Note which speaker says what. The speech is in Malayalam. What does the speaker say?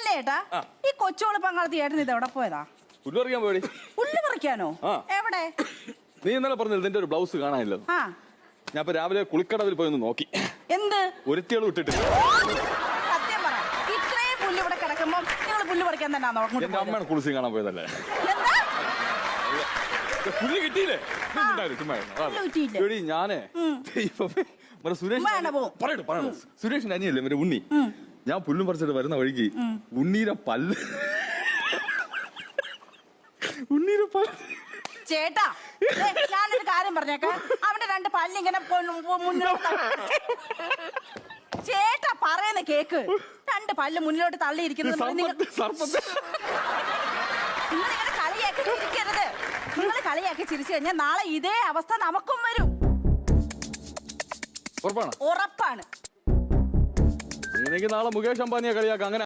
Speaker 1: അല്ലേ ഏട്ടാ ഈ കൊച്ചോള് പങ്കാളത്തി ഏട്ടൻ ഇത് എവിടെ പോയതാ?
Speaker 2: പുല്ല് പറിക്കാൻ പോയി.
Speaker 1: പുല്ല് പറിക്കാനോ? എവിടെ?
Speaker 2: നീ ഇന്നലെ പറഞ്ഞത് നിന്റെ ഒരു ബ്ലൗസ് കാണാനില്ല. ഞാൻ ഇപ്പൊ രാവിലെ കുളിക്കടവിൽ പോയി ഒന്ന് നോക്കി. എന്ത് ഒരുത്തികളും ഇട്ടിട്ടില്ല.
Speaker 1: സത്യം പറ, ഇത്രയും പുല്ല് ഇവിടെ കിടക്കുമ്പോ നിങ്ങൾ പുല്ല് പറിക്കാൻ തന്നെ നോക്കുന്നത്?
Speaker 2: എന്റെ അമ്മയാണ് കുളിസി കാണാൻ പോയതല്ലേ. പുല്ല് കിട്ടിയില്ലേ? ഞാനേ സുരേഷിന്റെ അനിയല്ലേ മറ്റേ ഉണ്ണി. ഞാൻ പുല്ലും പറിച്ചിട്ട് വരുന്ന വഴിക്ക് ഉണ്ണീരെ പല്ല്
Speaker 1: ചേട്ടാ, ഞാനൊരു കാര്യം പറഞ്ഞേക്കാം. അവന്റെ രണ്ട് പല്ലിങ്ങനെ മുന്നോട്ട് ചേട്ടാ പറയുന്ന കേക്ക്. രണ്ട് പല്ല് മുന്നിലോട്ട് തള്ളിയിരിക്കുന്നത് നിങ്ങളിങ്ങനെ കളിയാക്കി ചിരിക്കരുത്. നിങ്ങൾ കളിയാക്കി ചിരിച്ചു കഴിഞ്ഞാൽ നാളെ ഇതേ അവസ്ഥ നമുക്കും വരും. ഉറപ്പാണ്.
Speaker 2: നാളെ മുകേഷ് അംബാനിയെ കളിയാക്കാം. അങ്ങനെ